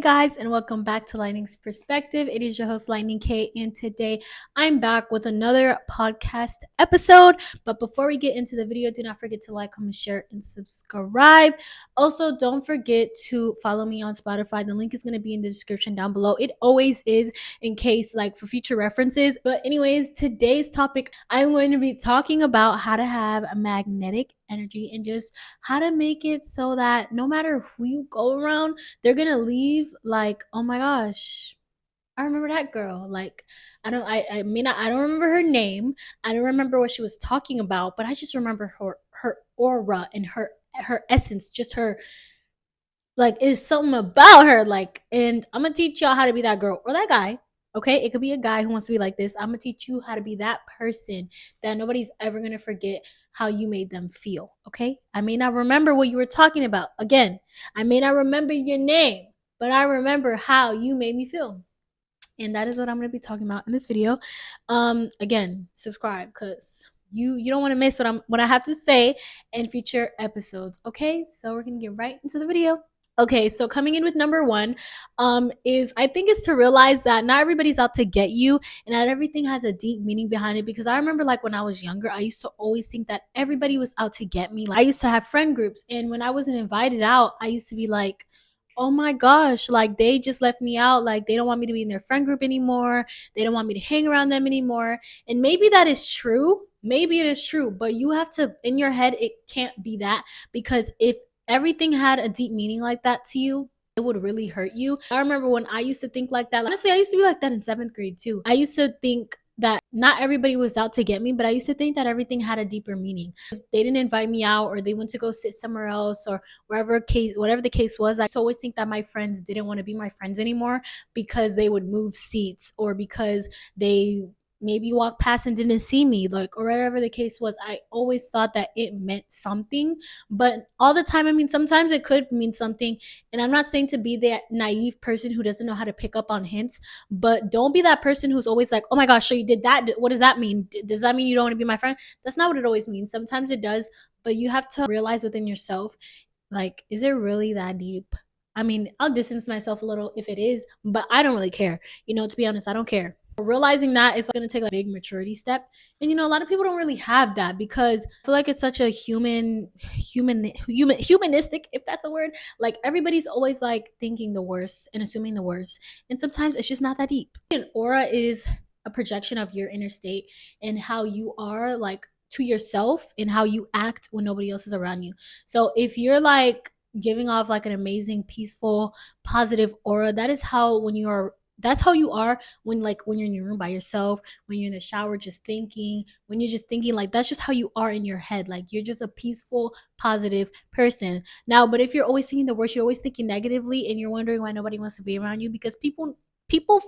Hey guys, and welcome back to Lightning's Perspective. It is your host, Lightning K, and today I'm back with another podcast episode. But before we get into the video, do not forget to like, comment, share, and subscribe. Also, don't forget to follow me on Spotify. The link is going to be in the description down below. It always is, in case, like, for future references. But anyways, today's topic, I'm going to be talking about how to have a magnetic energy and just how to make it so that no matter who you go around, they're gonna leave like, oh my gosh, I remember that girl. Like, I don't remember her name, I don't remember what she was talking about, but I just remember her aura and her essence, just her, like, it's something about her. Like, and I'm gonna teach y'all how to be that girl or that guy. Okay, it could be a guy who wants to be like this. I'm gonna teach you how to be that person that nobody's ever gonna forget how you made them feel. Okay, I may not remember what you were talking about. Again, I may not remember your name, but I remember how you made me feel. And that is what I'm gonna be talking about in this video. Again, subscribe because you don't want to miss what I have to say in future episodes. Okay, so we're gonna get right into the video. Okay, so coming in with number one, is I think is to realize that not everybody's out to get you, and that everything has a deep meaning behind it. Because I remember, like, when I was younger, I used to always think that everybody was out to get me. Like, I used to have friend groups, and when I wasn't invited out, I used to be like, oh my gosh, like, they just left me out. Like, they don't want me to be in their friend group anymore. They don't want me to hang around them anymore. And maybe that is true. Maybe it is true, but you have to, in your head, it can't be that, because if everything had a deep meaning like that to you, it would really hurt you. I remember when I used to think like that. Honestly, I used to be like that in 7th grade too. I used to think that not everybody was out to get me, but I used to think that everything had a deeper meaning. They didn't invite me out, or they went to go sit somewhere else, or whatever the case was. I always think that my friends didn't want to be my friends anymore because they would move seats, or because they maybe walked past and didn't see me, like, or whatever the case was. I always thought that it meant something, but all the time, I mean, sometimes it could mean something. And I'm not saying to be that naive person who doesn't know how to pick up on hints, but don't be that person who's always like, oh my gosh, so you did that, what does that mean? Does that mean you don't want to be my friend? That's not what it always means. Sometimes it does, but you have to realize within yourself, like, is it really that deep? I mean, I'll distance myself a little if it is, but I don't really care. To be honest, I don't care. Realizing that is going to take a big maturity step. And a lot of people don't really have that, because I feel like it's such a humanistic, if that's a word. Like, everybody's always like thinking the worst and assuming the worst, and sometimes it's just not that deep. An aura is a projection of your inner state and how you are, like, to yourself, and how you act when nobody else is around you. So if you're like giving off like an amazing, peaceful, positive aura, that's how you are when you're in your room by yourself, when you're in the shower just thinking, when you're just thinking, like, that's just how you are in your head. Like, you're just a peaceful, positive person. Now, but if you're always thinking the worst, you're always thinking negatively, and you're wondering why nobody wants to be around you, because people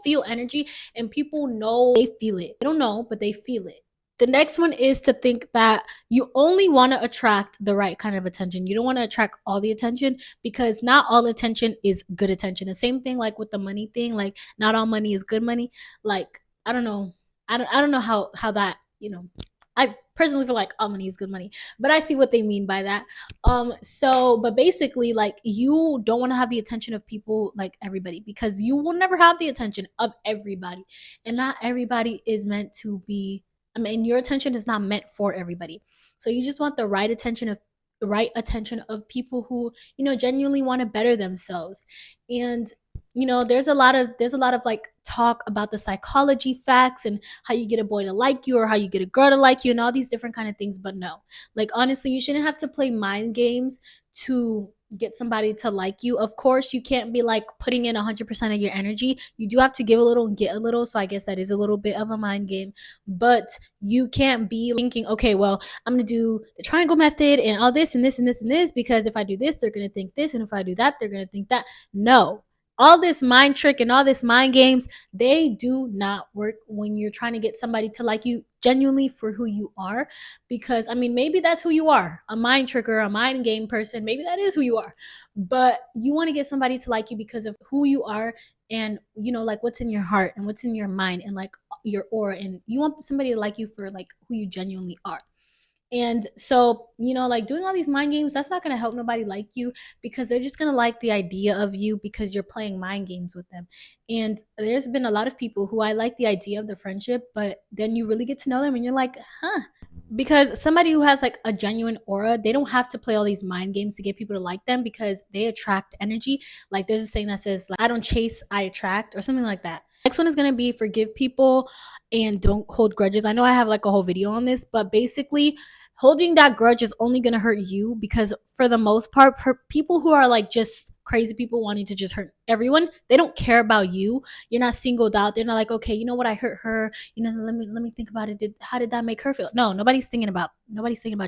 feel energy, and people know, they feel it. They don't know, but they feel it. The next one is to think that you only want to attract the right kind of attention. You don't want to attract all the attention, because not all attention is good attention. The same thing like with the money thing, like, not all money is good money. Like, I don't know. I don't know how that, I personally feel like all money is good money, but I see what they mean by that. But basically, like, you don't want to have the attention of people, like everybody, because you will never have the attention of everybody. And not everybody is meant to be, I mean, your attention is not meant for everybody. So you just want the right attention of people who, genuinely want to better themselves. And there's a lot of like talk about the psychology facts and how you get a boy to like you, or how you get a girl to like you, and all these different kind of things. But no, like, honestly, you shouldn't have to play mind games to get somebody to like you. Of course, you can't be like putting in 100% of your energy. You do have to give a little and get a little. So I guess that is a little bit of a mind game, but you can't be thinking, okay, well, I'm going to do the triangle method and all this and this and this and this, because if I do this, they're going to think this. And if I do that, they're going to think that. No, all this mind trick and all this mind games, they do not work when you're trying to get somebody to like you genuinely for who you are. Because, I mean, maybe that's who you are, a mind tricker, a mind game person. Maybe that is who you are, but you want to get somebody to like you because of who you are, and like, what's in your heart and what's in your mind, and like your aura, and you want somebody to like you for like who you genuinely are. And so, like doing all these mind games, that's not going to help nobody like you, because they're just going to like the idea of you because you're playing mind games with them. And there's been a lot of people who I like the idea of the friendship, but then you really get to know them and you're like, huh. Because somebody who has like a genuine aura, they don't have to play all these mind games to get people to like them, because they attract energy. Like there's a saying that says, like, I don't chase, I attract, or something like that. Next one is going to be forgive people and don't hold grudges. I know I have like a whole video on this, but basically, holding that grudge is only going to hurt you, because for the most part, people who are like just crazy people wanting to just hurt everyone, they don't care about you. You're not singled out. They're not like, okay, you know what, I hurt her, let me think about it. How did that make her feel? No, nobody's thinking about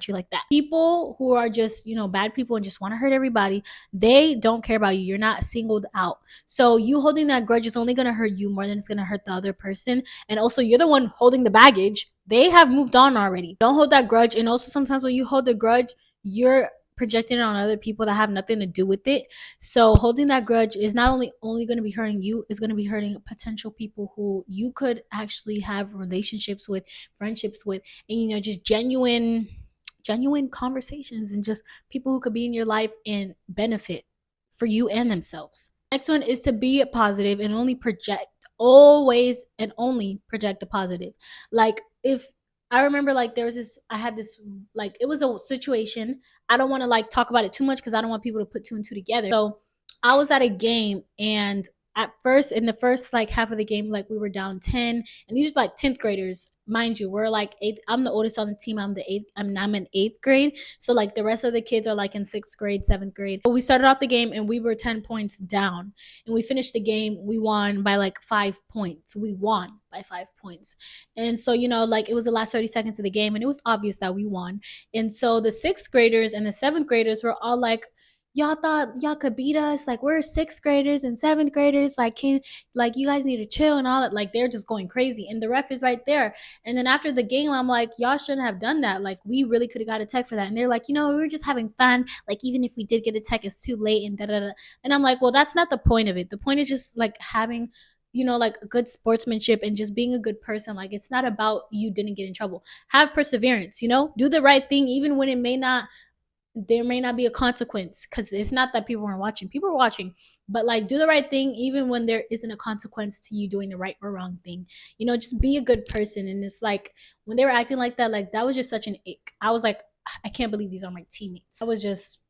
you like that. People who are just, bad people and just want to hurt everybody, they don't care about you. You're not singled out. So you holding that grudge is only going to hurt you more than it's going to hurt the other person. And also, you're the one holding the baggage. They have moved on already. Don't hold that grudge. And also, sometimes when you hold the grudge, you're projecting it on other people that have nothing to do with it. So holding that grudge is not only going to be hurting you, it's going to be hurting potential people who you could actually have relationships with, friendships with, and just genuine conversations, and just people who could be in your life and benefit for you and themselves. Next one is to be positive and only project, always and only project the positive. Like, if I remember, like, I had this, like, it was a situation. I don't want to like talk about it too much because I don't want people to put two and two together. So I was at a game, and at first, in the first like half of the game, like we were down 10, and these are like 10th graders, mind you. We're like eighth. I'm the oldest on the team. I'm the eighth. I'm in 8th grade. So like the rest of the kids are like in 6th grade, 7th grade. But we started off the game and we were 10 points down, and we finished the game. We won by like 5 points. We won by 5 points. And so, like, it was the last 30 seconds of the game, and it was obvious that we won. And so the 6th graders and the 7th graders were all like, y'all thought y'all could beat us, like we're 6th graders and 7th graders, like, can, like, you guys need to chill and all that. Like, they're just going crazy, and the ref is right there. And then after the game, I'm like, y'all shouldn't have done that. Like, we really could have got a tech for that. And they're like, we were just having fun. Like, even if we did get a tech, it's too late, and da da da. And I'm like, well, that's not the point of it. The point is just like having, like, good sportsmanship and just being a good person. Like, it's not about you didn't get in trouble. Have perseverance, do the right thing, even when there may not be a consequence, because it's not that people weren't watching. People were watching, but like, do the right thing even when there isn't a consequence to you doing the right or wrong thing. Just be a good person. And it's like, when they were acting like that, was just such an ick. I was like, I can't believe these are my teammates. I was just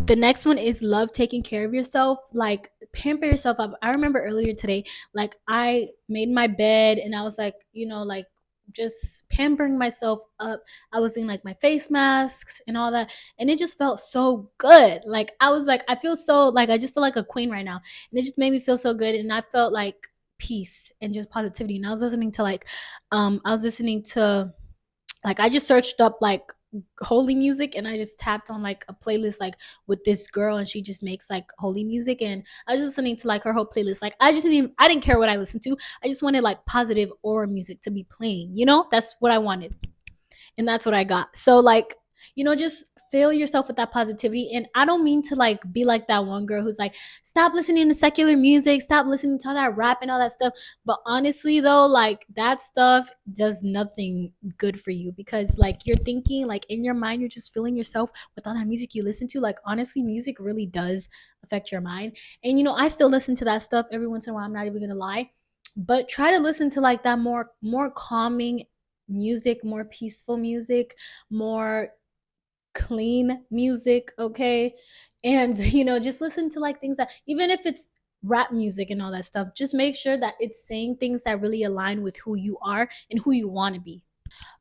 The next one is love taking care of yourself. Like, pamper yourself up. I remember earlier today, like, I made my bed and I was like, like, just pampering myself up. I was doing like my face masks and all that, and it just felt so good. Like, I was like, I feel so, like, I just feel like a queen right now, and it just made me feel so good. And I felt like peace and just positivity. And I was listening to like, I just searched up like holy music, and I just tapped on like a playlist, like, with this girl, and she just makes like holy music. And I was listening to like her whole playlist. Like, I didn't care what I listened to. I just wanted like positive aura music to be playing. That's what I wanted, and that's what I got. So, like, just fill yourself with that positivity. And I don't mean to like be like that one girl who's like, stop listening to secular music, stop listening to all that rap and all that stuff. But honestly though, like, that stuff does nothing good for you, because like, you're thinking, like, in your mind, you're just filling yourself with all that music you listen to. Like, honestly, music really does affect your mind. And I still listen to that stuff every once in a while, I'm not even gonna lie. But try to listen to like that more calming music, more peaceful music, more clean music, okay? And just listen to like things that, even if it's rap music and all that stuff, just make sure that it's saying things that really align with who you are and who you want to be.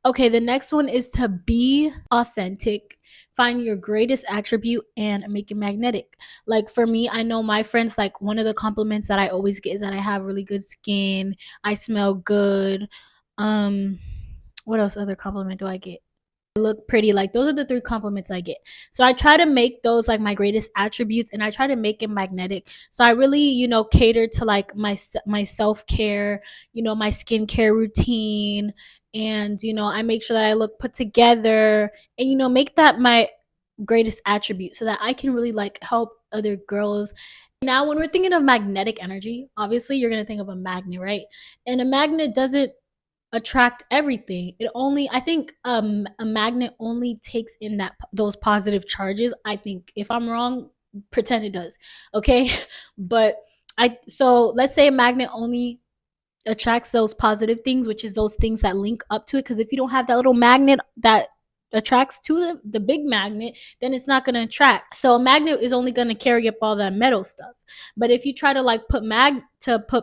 Okay, the next one is to be authentic. Find your greatest attribute and make it magnetic. Like, for me, I know my friends, like, one of the compliments that I always get is that I have really good skin, I smell good. What else other compliment do I get? Look pretty. Like, those are the 3 compliments I get. So I try to make those like my greatest attributes, and I try to make it magnetic. So I really, cater to like my self-care, my skincare routine. And I make sure that I look put together, and make that my greatest attribute, so that I can really like help other girls. Now, when we're thinking of magnetic energy, obviously you're going to think of a magnet, right? And a magnet doesn't attract everything. It only, I think, a magnet only takes in that those positive charges. I think, if I'm wrong, pretend it does. Okay? But so let's say a magnet only attracts those positive things, which is those things that link up to it. Because if you don't have that little magnet that attracts to the big magnet, then it's not going to attract. So a magnet is only going to carry up all that metal stuff. But if you try to like put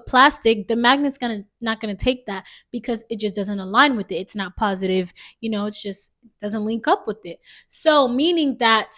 plastic, the magnet's gonna not gonna take that, because it just doesn't align with it. It's not positive, it's just doesn't link up with it. So meaning that,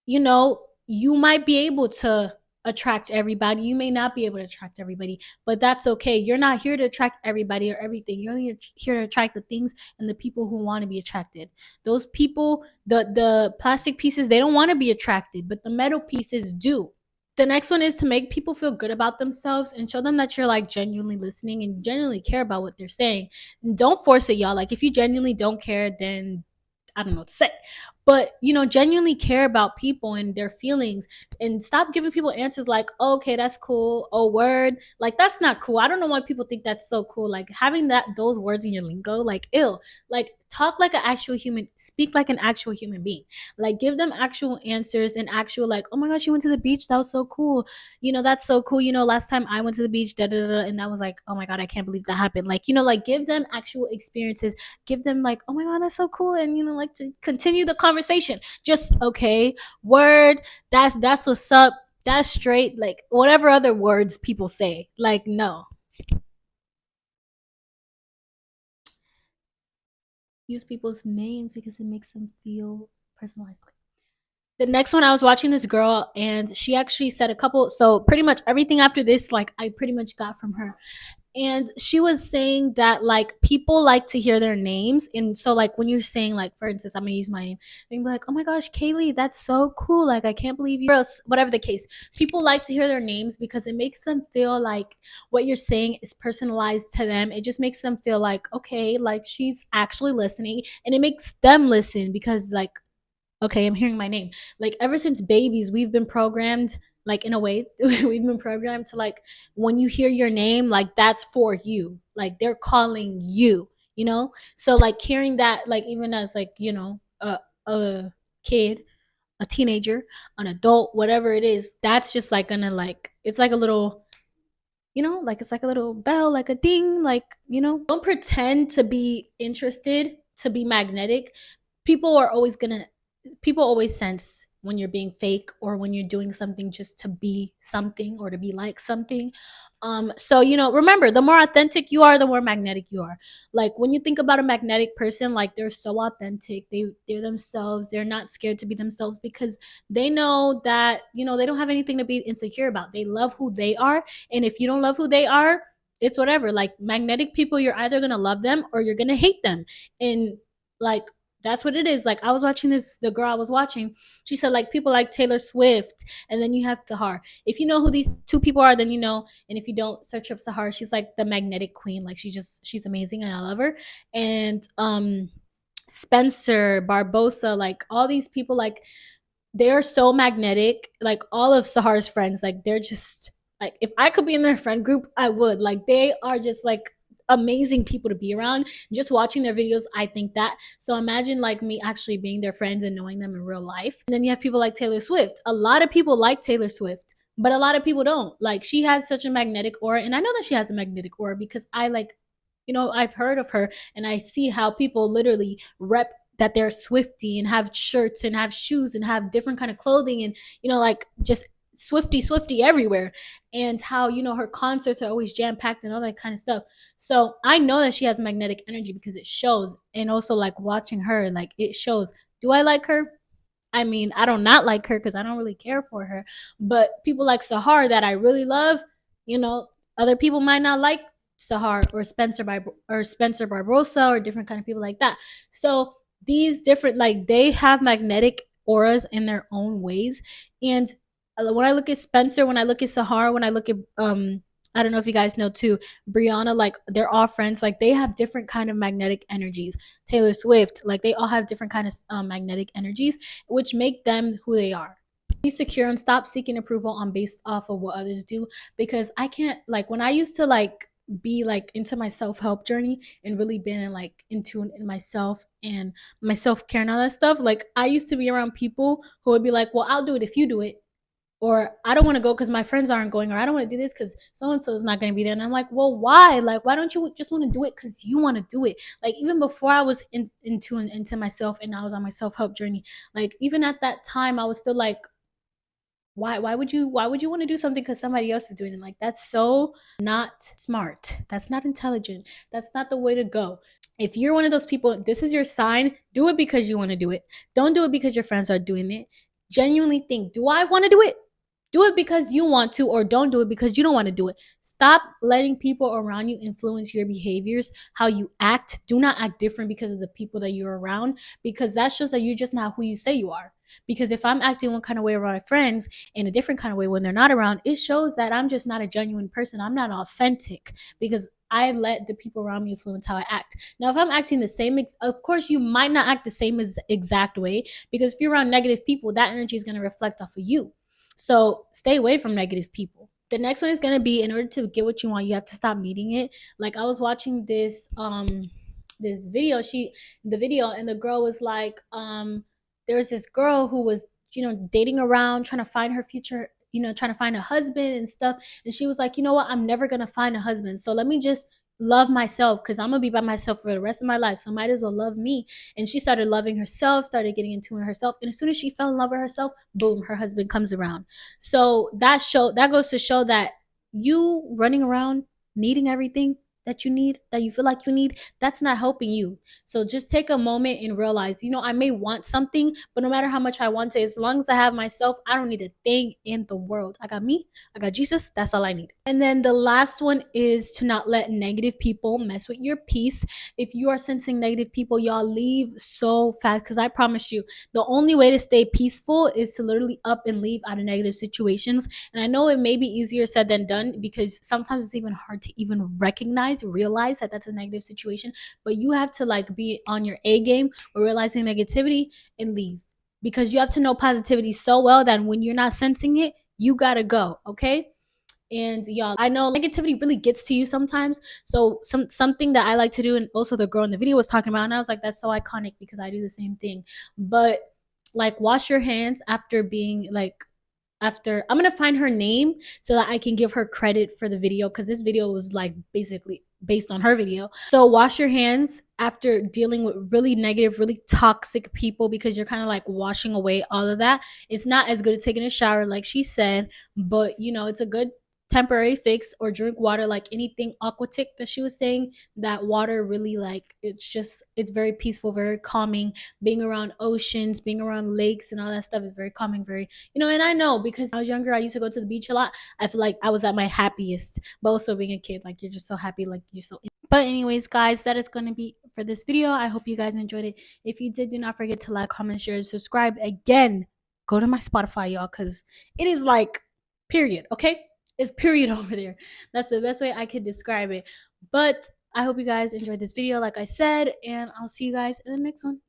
you might be able to attract everybody. You may not be able to attract everybody, but that's okay. You're not here to attract everybody or everything. You're only here to attract the things and the people who want to be attracted. Those people, the plastic pieces, they don't want to be attracted, but the metal pieces do. The next one is to make people feel good about themselves and show them that you're like genuinely listening and genuinely care about what they're saying. And don't force it, y'all. Like, if you genuinely don't care, then I don't know what to say. But, genuinely care about people and their feelings, and stop giving people answers like, oh, okay, that's cool. Oh, word. Like, that's not cool. I don't know why people think that's so cool. Like, having those words in your lingo, like, ill. Like, talk like an actual human, speak like an actual human being. Like, give them actual answers and actual, like, oh my gosh, you went to the beach. That was so cool. That's so cool. Last time I went to the beach, da da da, and that was like, oh my God, I can't believe that happened. Like, like, give them actual experiences. Give them like, oh my God, that's so cool. And, like, to continue the conversation. Just, okay, word, that's what's up. That's straight. Like, whatever other words people say. Like, no. Use people's names because it makes them feel personalized. The next one, I was watching this girl and she actually said a couple, so pretty much everything after this, like, I pretty much got from her. And she was saying that, like, people like to hear their names. And so, like, when you're saying, like, for instance, I'm gonna use my name, and be like, oh my gosh, Caylee, that's so cool, like, I can't believe you, or else, whatever the case, people like to hear their names because it makes them feel like what you're saying is personalized to them. It just makes them feel like, okay, like, she's actually listening, and it makes them listen because, like, okay, I'm hearing my name. Like, ever since babies, we've been programmed, like, in a way, we've been programmed to, like, when you hear your name, like, that's for you. Like, they're calling you. So, like, hearing that, like, even as, like, a kid, a teenager, an adult, whatever it is, that's just like gonna, like, it's like a little, like, it's like a little bell, like a ding, like, don't pretend to be interested, to be magnetic. People are always gonna People always sense when you're being fake or when you're doing something just to be something or to be like something. So, remember, the more authentic you are, the more magnetic you are. Like, when you think about a magnetic person, like, they're so authentic, they're themselves, they're not scared to be themselves because they know that, they don't have anything to be insecure about. They love who they are. And if you don't love who they are, it's whatever. Like, magnetic people, you're either gonna love them or you're gonna hate them. And, like, that's what it is. Like, I was watching the girl I was watching, she said, like, people like Taylor Swift, and then you have Sahar. If you know who these two people are, then you know. And if you don't, search up Sahar. She's like the magnetic queen. Like, she's amazing and I love her. And Spencer Barbosa, like, all these people, like, they're so magnetic. Like, all of Sahar's friends, like, they're just like, if I could be in their friend group, I would. Like, they are just like amazing people to be around. Just watching their videos, I think that. So imagine, like, me actually being their friends and knowing them in real life. And then you have people like Taylor Swift. A lot of people like Taylor Swift, but a lot of people don't. Like, she has such a magnetic aura, and I know that she has a magnetic aura because I, like, I've heard of her and I see how people literally rep that they're Swifty and have shirts and have shoes and have different kind of clothing and, like, just Swifty everywhere. And how, her concerts are always jam packed and all that kind of stuff. So I know that she has magnetic energy because it shows. And also, like, watching her, like, it shows. Do I like her? I mean, I don't not like her because I don't really care for her. But people like Sahar that I really love, other people might not like Sahar or Spencer Barbosa or different kind of people like that. So these different, like, they have magnetic auras in their own ways. And when I look at Spencer, when I look at Sahar, when I look at I don't know if you guys know too, Brianna, like, they're all friends. Like, they have different kind of magnetic energies. Taylor Swift, like, they all have different kind of magnetic energies, which make them who they are. Be secure and stop seeking approval on based off of what others do, because I can't, like, when I used to, like, be like into my self-help journey and really been like in tune in myself and my self-care and all that stuff, like I used to be around people who would be like, well, I'll do it if you do it, or I don't want to go because my friends aren't going, or I don't want to do this because so and so is not going to be there. And I'm like, well, why? Like, why don't you just want to do it because you want to do it? Like, even before I was into myself and I was on my self-help journey, like even at that time I was still like, why would you want to do something because somebody else is doing it? Like, that's so not smart, that's not intelligent, that's not the way to go. If you're one of those people, this is your sign. Do it because you want to do it. Don't do it because your friends are doing it. Genuinely think, do I want to do it? Do it because you want to, or don't do it because you don't want to do it. Stop letting people around you influence your behaviors, how you act. Do not act different because of the people that you're around, because that shows that you're just not who you say you are. Because if I'm acting one kind of way around my friends and a different kind of way when they're not around, it shows that I'm just not a genuine person. I'm not authentic because I let the people around me influence how I act. Now, if I'm acting the same, of course, you might not act the same exact way, because if you're around negative people, that energy is going to reflect off of you. So stay away from negative people. The next one is going to be, in order to get what you want, you have to stop needing it. Like, I was watching this video, and the girl was like, there was this girl who was, dating around, trying to find her future, trying to find a husband and stuff. And she was like, you know what? I'm never going to find a husband. So let me just love myself, because I'm going to be by myself for the rest of my life. So might as well love me. And she started loving herself, started getting into herself. And as soon as she fell in love with herself, boom, her husband comes around. So that goes to show that you running around needing everything that you need, that you feel like you need, that's not helping you. So just take a moment and realize, I may want something, but no matter how much I want it, as long as I have myself, I don't need a thing in the world. I got me, I got Jesus, that's all I need. And then the last one is to not let negative people mess with your peace. If you are sensing negative people, y'all leave so fast, because I promise you, the only way to stay peaceful is to literally up and leave out of negative situations. And I know it may be easier said than done, because sometimes it's even hard to even realize that that's a negative situation, but you have to like be on your A game or realizing negativity and leave, because you have to know positivity so well that when you're not sensing it, you gotta go. Okay. And y'all, I know negativity really gets to you sometimes. So something that I like to do, and also the girl in the video was talking about, and I was like, that's so iconic, because I do the same thing. But like, wash your hands after being like, after, I'm gonna find her name so that I can give her credit for the video, because this video was like basically based on her video. So wash your hands after dealing with really negative, really toxic people, because you're kind of like washing away all of that. It's not as good as taking a shower, like she said, but it's a good temporary fix. Or drink water, like anything aquatic that she was saying. That water really, like, it's very peaceful, very calming. Being around oceans, being around lakes and all that stuff is very calming, very, and I know, because I was younger, I used to go to the beach a lot. I feel like I was at my happiest. But also being a kid, like, you're just so happy, like, you're so. But anyways, guys, that is going to be for this video. I hope you guys enjoyed it. If you did, do not forget to like, comment, share, and subscribe. Again, go to my Spotify, y'all, because it is like period. Okay, it's period over there. That's the best way I could describe it. But I hope you guys enjoyed this video, like I said, and I'll see you guys in the next one.